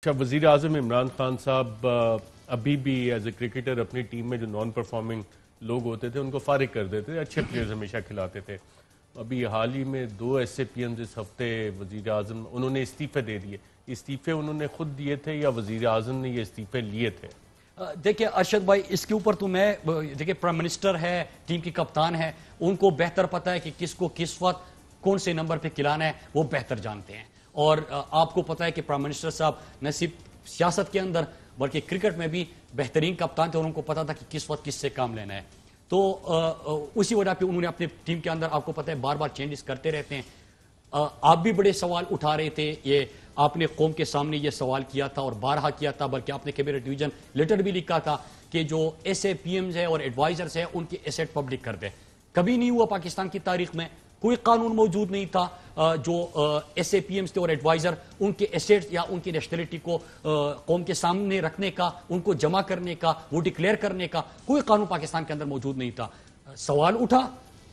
اچھا، وزیر اعظم عمران خان صاحب ابھی بھی ایز اے کرکٹر اپنی ٹیم میں جو نان پرفارمنگ لوگ ہوتے تھے ان کو فارغ کر دیتے تھے، اچھے پلیئرز ہمیشہ کھلاتے تھے۔ ابھی حال ہی میں 2 ایس اے پی ایم اس ہفتے وزیر اعظم انہوں نے استعفے دے دیے۔ استعفے انہوں نے خود دیے تھے یا وزیر اعظم نے یہ استعفے لیے تھے؟ دیکھیں ارشد بھائی، اس کے اوپر تو میں دیکھیں پرائم منسٹر ہے، ٹیم کی کپتان ہے، ان کو بہتر پتہ ہے کہ کس کو کس وقت کون سے نمبر پہ کھلانا ہے، وہ بہتر جانتے ہیں۔ اور آپ کو پتہ ہے کہ پرائم منسٹر صاحب نہ صرف سیاست کے اندر بلکہ کرکٹ میں بھی بہترین کپتان تھے، اور ان کو پتہ تھا کہ کس وقت کس سے کام لینا ہے۔ تو اسی وجہ پہ انہوں نے اپنے ٹیم کے اندر، آپ کو پتہ ہے، بار بار چینجز کرتے رہتے ہیں۔ آپ بھی بڑے سوال اٹھا رہے تھے، یہ آپ نے قوم کے سامنے یہ سوال کیا تھا اور بارہا کیا تھا، بلکہ آپ نے کیبنٹ ڈویژن لیٹر بھی لکھا تھا کہ جو ایس اے پی ایمز ہیں اور ایڈوائزرز ہیں ان کے ایسیٹ پبلک کر دیں۔ کبھی نہیں ہوا پاکستان کی تاریخ میں، کوئی قانون موجود نہیں تھا جو ایس اے پی ایمز تھے اور ایڈوائزر ان کے ایسیٹس یا ان کی نیشنلٹی کو قوم کے سامنے رکھنے کا، ان کو جمع کرنے کا، وہ ڈکلیئر کرنے کا کوئی قانون پاکستان کے اندر موجود نہیں تھا۔ سوال اٹھا،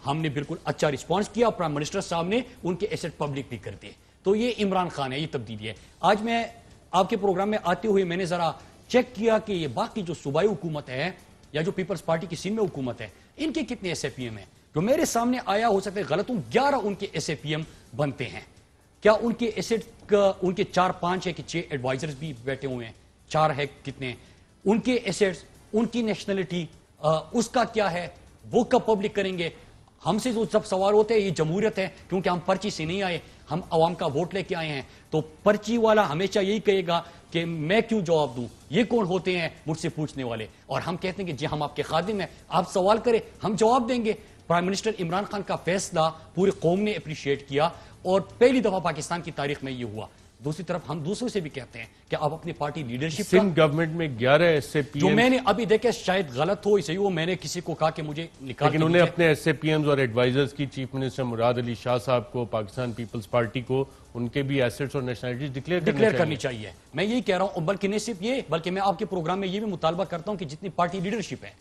ہم نے بالکل اچھا رسپانس کیا، پرائم منسٹر صاحب نے ان کے ایسیٹ پبلک بھی کر دیے۔ تو یہ عمران خان ہے، یہ تبدیلی ہے۔ آج میں آپ کے پروگرام میں آتے ہوئے میں نے ذرا چیک کیا کہ یہ باقی جو صوبائی حکومت ہے یا جو پیپلز پارٹی کی سندھ میں حکومت ہے، ان کے کتنے ایس اے پی ایم ہیں؟ جو میرے سامنے آیا، ہو سکتا ہے غلط ہوں، 11 ان کے ایس اے پی ایم بنتے ہیں۔ کیا ان کے ایسیٹ ان کے 4-5 ہے کہ 6 ایڈوائزرز بھی بیٹھے ہوئے ہیں؟ 4 ہے کتنے؟ ان کے ایسیٹس، ان کی نیشنلٹی اس کا کیا ہے؟ وہ کب پبلک کریں گے؟ ہم سے جو سب سوال ہوتے ہیں، یہ جمہوریت ہے، کیونکہ ہم پرچی سے نہیں آئے، ہم عوام کا ووٹ لے کے آئے ہیں، تو پرچی والا ہمیشہ یہی کہے گا کہ میں کیوں جواب دوں، یہ کون ہوتے ہیں مجھ سے پوچھنے والے؟ اور ہم کہتے ہیں کہ جی ہم آپ کے خادم ہیں، آپ سوال کریں، ہم جواب دیں گے۔ پرائم منسٹر عمران خان کا فیصلہ پوری قوم نے اپریشیٹ کیا، اور پہلی دفعہ پاکستان کی تاریخ میں یہ ہوا۔ دوسری طرف ہم دوسروں سے بھی کہتے ہیں کہ آپ اپنی پارٹی لیڈرشپ کا، سندھ گورنمنٹ میں 11 ایس اے پی جو ایم، میں نے ابھی دیکھے شاید غلط ہو، صحیح ہو، میں نے کسی کو کہا کہ مجھے نکال، لیکن انہوں نے اپنے ایس اے پی ایمز اور ایڈوائزرز کی چیف منسٹر مراد علی شاہ صاحب کو، پاکستان پیپلز پارٹی کو، ان کے بھی ایسٹس اور نیشنلٹیز ڈکلیئر کرنی چاہیے۔ میں یہی کہہ رہا ہوں، بلکہ نہیں صرف یہ، بلکہ میں آپ کے پروگرام میں یہ بھی مطالبہ کرتا ہوں کہ جتنی پارٹی لیڈرشپ ہے،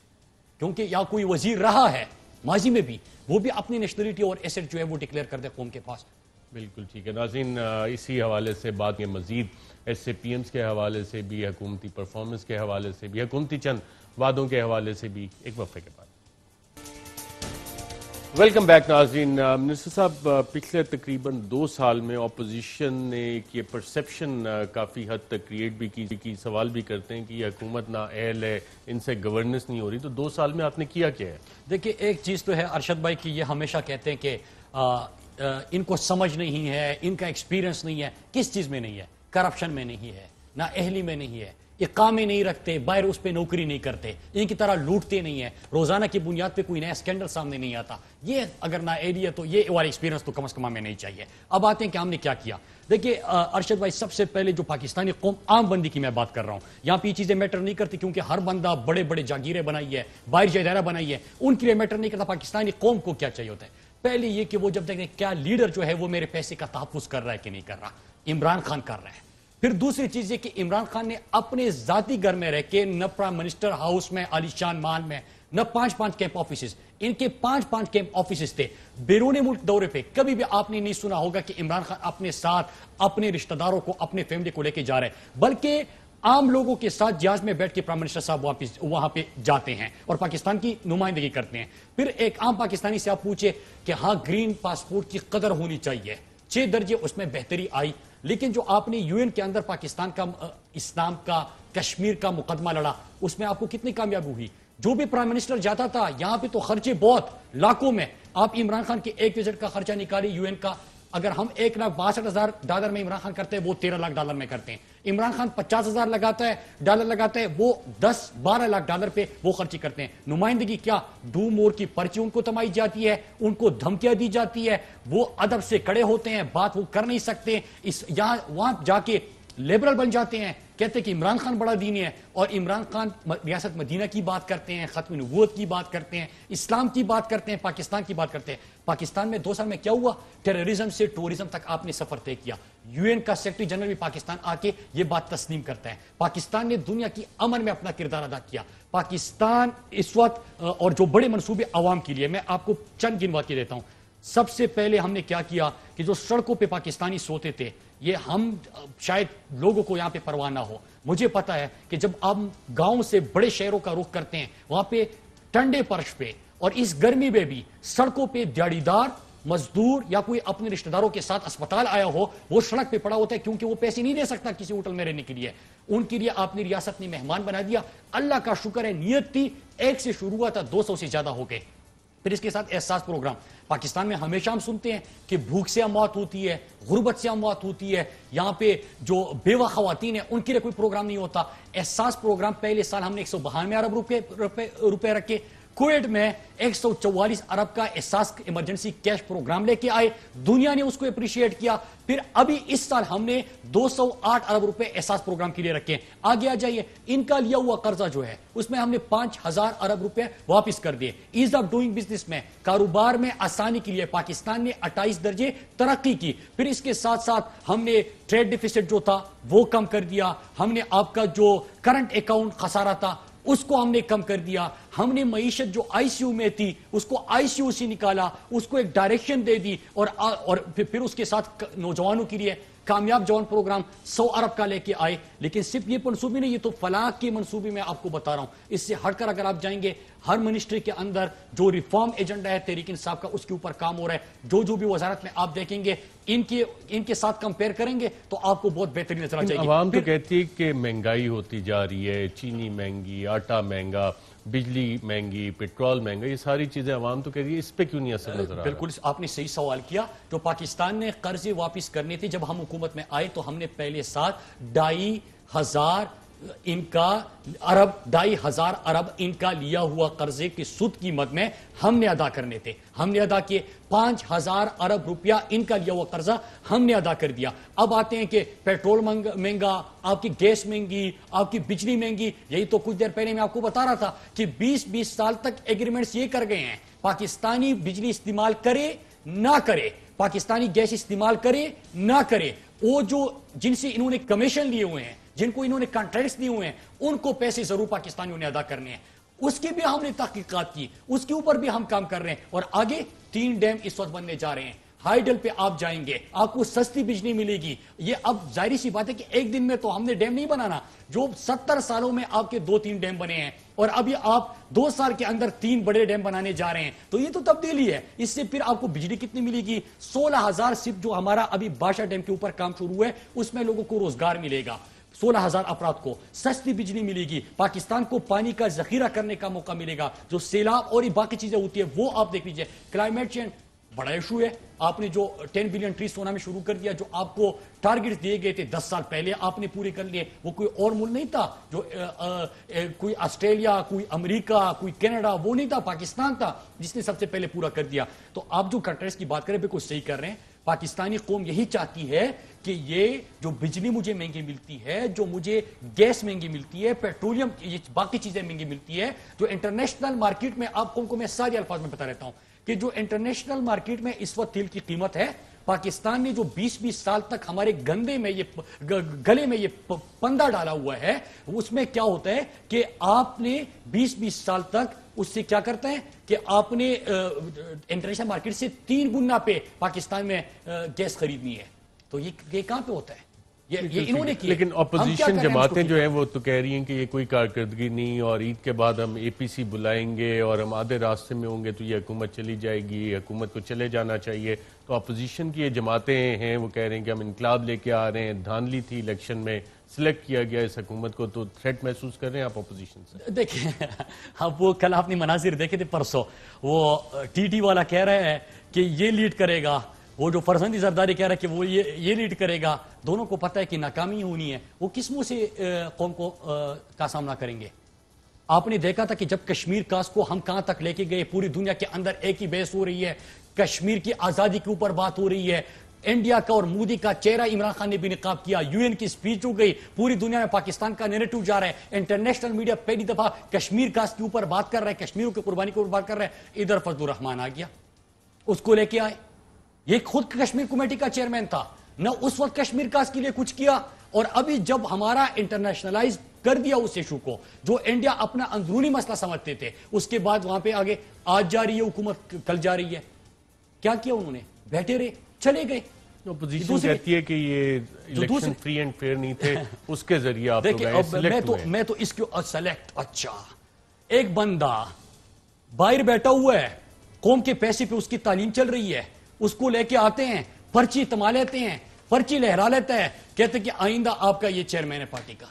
کیونکہ یا کوئی وزیر رہا ہے ماضی میں بھی، وہ بھی اپنی نیشنلٹی اور ایسٹ جو ہے وہ ڈکلیئر کر دے قوم کے پاس۔ بالکل ٹھیک ہے ناظرین، اسی حوالے سے بات یہ مزید ایس اے پی ایمز کے حوالے سے بھی، حکومتی پرفارمنس کے حوالے سے بھی، حکومتی چند وعدوں کے حوالے سے بھی ایک وقفے کے بعد۔ ویلکم بیک ناظرین۔ منسٹر صاحب، پچھلے تقریباً 2 سال میں اپوزیشن نے ایک یہ پرسیپشن کافی حد تک کریٹ بھی کی، سوال بھی کرتے ہیں کہ یہ حکومت نااہل ہے، ان سے گورننس نہیں ہو رہی، تو 2 سال میں آپ نے کیا کیا ہے؟ دیکھیں، ایک چیز تو ہے ارشد بھائی کہ یہ ہمیشہ کہتے ہیں کہ ان کو سمجھ نہیں ہے، ان کا ایکسپیرینس نہیں ہے۔ کس چیز میں نہیں ہے؟ کرپشن میں نہیں ہے، نہ اہلی میں نہیں ہے، اقامے نہیں رکھتے، باہر اس پہ نوکری نہیں کرتے، ان کی طرح لوٹتے نہیں ہیں، روزانہ کی بنیاد پہ کوئی نیا سکینڈل سامنے نہیں آتا۔ یہ اگر نہ اہلی ہے تو یہ والا ایکسپیرینس تو کم از کم ہمیں نہیں چاہیے۔ اب آتے ہیں کہ ہم نے کیا کیا۔ دیکھیے ارشد بھائی، سب سے پہلے جو پاکستانی قوم، عام بندی کی میں بات کر رہا ہوں، یہاں پہ یہ چیزیں میٹر نہیں کرتی، کیونکہ ہر بندہ بڑے بڑے جاگیریں بنائی ہے، باہر جائیدادیں بنائی ہے، ان کے لیے میٹر نہیں کرتا پاکستانی قوم کو کیا چاہیے ہوتا ہے۔ پہلے یہ کہ وہ جب دیکھیں کیا لیڈر جو ہے وہ میرے پیسے کا تحفظ کر رہا ہے کہ نہیں کر رہا، عمران خان کر رہا ہے۔ پھر دوسری چیز یہ کہ عمران خان نے اپنے ذاتی گھر میں رہ کے، نہ پرائم منسٹر ہاؤس میں عالی شان مال میں، نہ 5 کیمپ آفیسز، ان کے 5 کیمپ آفیسز تھے بیرون ملک دورے پہ۔ کبھی بھی آپ نے نہیں سنا ہوگا کہ عمران خان اپنے ساتھ اپنے رشتہ داروں کو، اپنے فیملی کو لے کے جا رہے ہیں، بلکہ عام لوگوں کے ساتھ جہاز میں بیٹھ کے پرائم منسٹر صاحب وہاں پہ جاتے ہیں اور پاکستان کی نمائندگی کرتے ہیں۔ پھر ایک عام پاکستانی سے آپ پوچھے کہ ہاں گرین پاسپورٹ کی قدر ہونی چاہیے، 6 درجے اس میں بہتری آئی، لیکن جو آپ نے یو این کے اندر پاکستان کا، اسلام کا، کشمیر کا مقدمہ لڑا، اس میں آپ کو کتنی کامیابی ہوئی؟ جو بھی پرائم منسٹر جاتا تھا، یہاں پہ تو خرچے بہت لاکھوں میں، آپ عمران خان کے ایک وزٹ کا خرچہ نکالی یو این کا، اگر ہم $1,62,000 میں عمران خان کرتے ہیں، وہ $13 میں کرتے ہیں۔ عمران خان $50,000 لگاتا ہے، وہ $10-12 پہ وہ خرچی کرتے ہیں۔ نمائندگی کیا؟ ڈو مور کی پرچی ان کو تمائی جاتی ہے، ان کو دھمکیاں دی جاتی ہے، وہ ادب سے کھڑے ہوتے ہیں، بات وہ کر نہیں سکتے، یہاں وہاں جا کے لیبرل بن جاتے ہیں، کہتے ہیں کہ عمران خان بڑا دینی ہے، اور عمران خان ریاست مدینہ کی بات کرتے ہیں، ختم نبوت کی بات کرتے ہیں، اسلام کی بات کرتے ہیں، پاکستان کی بات کرتے ہیں۔ پاکستان میں 2 سال میں کیا ہوا؟ ٹیررزم سے ٹورزم تک آپ نے سفر طے کیا۔ یو این کا سیکرٹری جنرل بھی پاکستان آ کے یہ بات تسلیم کرتا ہے، پاکستان نے دنیا کی امن میں اپنا کردار ادا کیا۔ پاکستان اس وقت، اور جو بڑے منصوبے عوام کے لیے، میں آپ کو چند گنوا کے دیتا ہوں۔ سب سے پہلے ہم نے کیا کیا کہ جو سڑکوں پہ پاکستانی سوتے تھے، یہ ہم شاید لوگوں کو یہاں پہ پرواہ نہ ہو. مجھے پتا ہے کہ جب آپ گاؤں سے بڑے شہروں کا رخ کرتے ہیں وہاں پہ ٹھنڈے فرش پہ اور اس گرمی میں بھی سڑکوں پہ دیہڑی دار مزدور یا کوئی اپنے رشتہ داروں کے ساتھ اسپتال آیا ہو وہ سڑک پہ پڑا ہوتا ہے کیونکہ وہ پیسے نہیں دے سکتا کسی ہوٹل میں رہنے کے لیے. ان کے لیے آپ نے ریاست نے مہمان بنا دیا. اللہ کا شکر ہے نیت تھی, 1 سے شروع ہوا تھا 200 سے زیادہ ہو گئے. پھر اس کے ساتھ احساس پروگرام. پاکستان میں ہمیشہ ہم سنتے ہیں کہ بھوک سے اموات ہوتی ہے, غربت سے اموات ہوتی ہے, یہاں پہ جو بیوہ خواتین ہیں ان کے لیے کوئی پروگرام نہیں ہوتا. احساس پروگرام پہلے سال ہم نے 192 ارب روپے رکھے. کویت میں 144 ارب کا احساس ایمرجنسی کیش پروگرام لے کے آئے, دنیا نے اس کو اپریشیٹ کیا. پھر ابھی اس سال ہم نے 208 ارب روپے احساس پروگرام کے لیے رکھے. آگے آ جائیے, ان کا لیا ہوا قرضہ جو ہے اس میں ہم نے 5000 ارب روپے واپس کر دیے. ایز آف ڈوئنگ بزنس میں, کاروبار میں آسانی کے لیے پاکستان نے 28 درجے ترقی کی. پھر اس کے ساتھ ساتھ ہم نے ٹریڈ ڈیفیسٹ جو تھا وہ کم کر دیا. ہم نے آپ کا جو کرنٹ اکاؤنٹ خسارہ تھا اس کو ہم نے کم کر دیا. ہم نے معیشت جو آئی سی یو میں تھی اس کو آئی سی یو سے نکالا, اس کو ایک ڈائریکشن دے دی. اور پھر اس کے ساتھ نوجوانوں کے لیے کامیاب جوان پروگرام 100 ارب کا لے کے آئے. لیکن صرف یہ منصوبے نہیں, یہ تو فلاح کے منصوبے میں آپ کو بتا رہا ہوں. اس سے ہٹ کر اگر آپ جائیں گے ہر منسٹری کے اندر جو ریفارم ایجنڈا ہے تحریک انصاف کا اس کے اوپر کام ہو رہا ہے. جو بھی وزارت میں آپ دیکھیں گے ان کے ساتھ کمپیئر کریں گے تو آپ کو بہت بہترین نظر آ جائے گی. عوام تو کہتی ہے کہ مہنگائی ہوتی جا رہی ہے, چینی مہنگی, آٹا مہنگا, بجلی مہنگی, پیٹرول مہنگا, یہ ساری چیزیں عوام تو کہتی ہے, اس پہ کیوں نہیں اثر نظر آ رہا؟ بالکل آپ نے صحیح سوال کیا. جو پاکستان نے قرضے واپس کرنے تھے جب ہم حکومت میں آئے تو ہم نے پہلے سال 2500 ارب ان کا لیا ہوا قرضے کی سود قیمت میں ہم نے ادا کرنے تھے. ہم نے ادا کیے 5000 ارب روپیہ ان کا لیا ہوا قرضہ ہم نے ادا کر دیا. اب آتے ہیں کہ پیٹرول مہنگا, آپ کی گیس مہنگی, آپ کی بجلی مہنگی. یہی تو کچھ دیر پہلے میں آپ کو بتا رہا تھا کہ 20 سال تک ایگریمنٹس یہ کر گئے ہیں, پاکستانی بجلی استعمال کرے نہ کرے, پاکستانی گیس استعمال کرے نہ کرے, وہ جو جن سے انہوں نے کمیشن لیے ہوئے ہیں, جن کو انہوں نے کانٹریکٹس دیے ہوئے ہیں, ان کو پیسے ضرور پاکستانیوں نے ادا کرنے ہیں. اس کی بھی ہم نے تحقیقات کی, اس کے اوپر بھی ہم کام کر رہے ہیں. اور آگے 3 ڈیم اس وقت بننے جا رہے ہیں. ہائیڈل پہ آپ جائیں گے آپ کو سستی بجلی ملے گی. یہ اب ظاہری سی بات ہے کہ ایک دن میں تو ہم نے ڈیم نہیں بنانا. جو 70 سالوں میں آپ کے 2-3 ڈیم بنے ہیں اور ابھی آپ 2 سال کے اندر 3 بڑے ڈیم بنانے جا رہے ہیں, تو یہ تو تبدیلی ہے. اس سے پھر آپ کو بجلی کتنی ملے گی؟ 16,000 صرف جو ہمارا ابھی بادشاہ ڈیم کے اوپر کام شروع ہے اس میں لوگوں کو روزگار ملے گا. 16,000 افراد کو سستی بجلی ملے گی. پاکستان کو پانی کا ذخیرہ کرنے کا موقع ملے گا. جو سیلاب اور باقی چیزیں ہوتی ہیں وہ آپ دیکھ لیجئے. کلائمیٹ چینج بڑا ایشو ہے. آپ نے جو 10 بلین ٹری سونا میں شروع کر دیا, جو آپ کو ٹارگٹ دیے گئے تھے 10 سال پہلے آپ نے پورے کر لیے. وہ کوئی اور ملک نہیں تھا, جو کوئی آسٹریلیا, کوئی امریکہ, کوئی کینیڈا, وہ نہیں تھا, پاکستان تھا جس نے سب سے پہلے پورا کر دیا. تو آپ جو کنٹریز کی بات کریں بالکل صحیح کر رہے ہیں. پاکستانی قوم یہی چاہتی ہے کہ یہ جو بجلی مجھے مہنگی ملتی ہے, جو مجھے گیس مہنگی ملتی ہے, پیٹرولیم, یہ باقی چیزیں مہنگی ملتی ہے, جو انٹرنیشنل مارکیٹ میں آپ کو میں سارے الفاظ میں بتا رہتا ہوں کہ جو انٹرنیشنل مارکیٹ میں اس وقت تیل کی قیمت ہے, پاکستان نے جو 20 سال تک ہمارے گندے میں یہ گلے میں یہ پندہ ڈالا ہوا ہے, اس میں کیا ہوتا ہے کہ آپ نے 20 سال تک اس سے کیا کرتے ہیں کہ آپ نے انٹرنیشنل مارکیٹ سے 3 گنا پہ پاکستان میں گیس خریدنی ہے. تو یہ کہاں پہ ہوتا ہے؟ یہ انہوں نے کیا. لیکن اپوزیشن جماعتیں جو ہیں وہ تو کہہ رہی ہیں کہ یہ کوئی کارکردگی نہیں, اور عید کے بعد ہم اے پی سی بلائیں گے اور ہم آدھے راستے میں ہوں گے تو یہ حکومت چلی جائے گی, حکومت کو چلے جانا چاہیے. تو اپوزیشن کی یہ جماعتیں ہیں وہ کہہ رہے ہیں کہ ہم انقلاب لے کے آ رہے ہیں, دھاندلی تھی الیکشن میں, سلیکٹ کیا گیا اس حکومت کو, تو تھریٹ محسوس کر رہے ہیں آپ اپوزیشن سے؟ دیکھیں اب وہ کل آپ نے مناظر دیکھے تھے پرسوں, وہ ٹی ٹی والا کہہ رہے ہیں کہ یہ لیڈ کرے گا, وہ جو فرزندی زرداری کہہ رہا ہے کہ وہ یہ لیڈ کرے گا. دونوں کو پتہ ہے کہ ناکامی ہونی ہے. وہ کس منہ سے قوم کا سامنا کریں گے؟ آپ نے دیکھا تھا کہ جب کشمیر کاس کو ہم کہاں تک لے کے گئے, پوری دنیا کے اندر ایک ہی بحث ہو رہی ہے, کشمیر کی آزادی کے اوپر بات ہو رہی ہے. انڈیا کا اور مودی کا چہرہ عمران خان نے بھی نقاب کیا, یو این کی سپیچ ہو گئی, پوری دنیا میں پاکستان کا نیریٹو جا رہا ہے. انٹرنیشنل میڈیا پہلی دفعہ کشمیر کاس کے اوپر بات کر رہا ہے, کشمیروں کی قربانی کے اوپر بات کر رہا ہے. ادھر فضل الرحمان آ گیا, اس کو لے کے آئے. یہ خود کشمیر کمیٹی کا چیئرمین تھا, نہ اس وقت کشمیر کاس کے لیے کچھ کیا. اور ابھی جب ہمارا انٹرنیشنلائز کر دیا اس ایشو کو, جو انڈیا اپنا اندرونی مسئلہ سمجھتے تھے, اس کے بعد وہاں پہ آگے آج جا رہی ہے حکومت, کل جا رہی ہے. کیا کیا انہوں نے؟ بیٹھے رہے, چلے گئے. اپوزیشن کہتی ہے کہ یہ الیکشن فری اینڈ فیئر نہیں تھے، اس کے ذریعے آپ لوگ آئے، سلیکٹ ہوئے۔ میں تو اس کو سلیکٹ، اچھا ایک بندہ باہر بیٹھا ہوا ہے، قوم کے پیسے پہ اس کی تعلیم چل رہی ہے، اس کو لے کے آتے ہیں، پرچی تما لیتے ہیں، پرچی لہرا لیتا ہے، کہتے کہ آئندہ آپ کا یہ چیئرمین ہے پارٹی کا،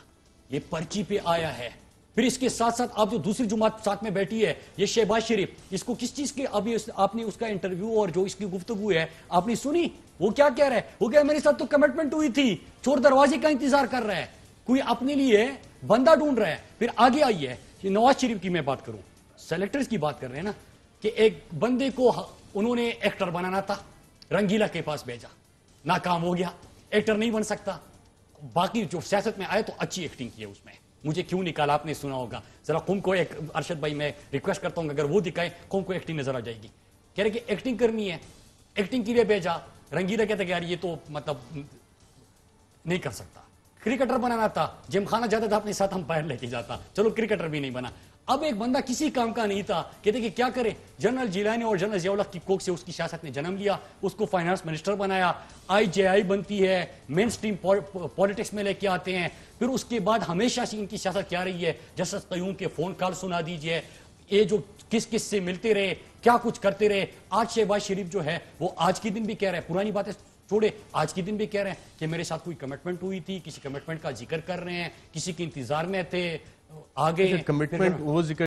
یہ پرچی پہ آیا ہے۔ پھر اس کے ساتھ ساتھ آپ جو دوسری جماعت ساتھ میں بیٹھی ہے، یہ شہباز شریف، اس کو کس چیز کے، ابھی آپ نے اس کا انٹرویو اور جو اس کی گفتگو ہے آپ نے سنی، وہ کیا کہہ رہا ہے؟ وہ کہہ میرے ساتھ تو کمٹمنٹ ہوئی تھی، چور دروازے کا انتظار کر رہا ہے، کوئی اپنے لیے بندہ ڈھونڈ رہا ہے۔ پھر آگے آئی ہے نواز شریف کی میں بات کروں، سلیکٹرز کی بات کر رہے ہیں نا، کہ ایک بندے کو انہوں نے ایکٹر بنانا تھا، رنگیلا کے پاس بھیجا، ناکام ہو گیا، ایکٹر نہیں بن سکتا، باقی جو سیاست میں آئے تو اچھی ایکٹنگ کی ہے اس میں، مجھے کیوں نکالا آپ نے سنا ہوگا، ذرا قوم کو ایک ارشد بھائی میں ریکویسٹ کرتا ہوں اگر وہ دکھائے قوم کو ایکٹنگ نظر آ جائے گی، کہہ رہے کہ ایکٹنگ کرنی ہے، ایکٹنگ کے لیے بھیجا، رنگیلا کہتا کہ یار یہ تو مطلب نہیں کر سکتا، کرکٹر بنانا تھا، جم خانہ جاتا تھا اپنے ساتھ ہم باہر لے کے جاتا، چلو کرکٹر بھی نہیں بنا، اب ایک بندہ کسی کام کا نہیں تھا، کہتے کہ کیا کرے، جنرل جیلانی اور جنرل ضیاء الحق کی کوکھ سے اس کی سیاست نے جنم لیا، اس کو فائنانس منسٹر بنایا، آئی جے آئی بنتی ہے، مین سٹریم پولیٹکس میں لے کے آتے ہیں، پھر اس کے بعد ہمیشہ سے ان کی سیاست کیا رہی ہے، جسٹس قیوم کے فون کال سنا دیجئے، یہ جو کس کس سے ملتے رہے، کیا کچھ کرتے رہے، آج شہباز شریف جو ہے وہ آج کے دن بھی کہہ رہے ہیں، پرانی باتیں چھوڑے، آج کے دن بھی کہہ رہے ہیں کہ میرے ساتھ کوئی کمٹمنٹ ہوئی تھی، کسی کمٹمنٹ کا ذکر کر رہے ہیں، کسی کے انتظار میں تھے، آگے کمٹمنٹ وہ ذکر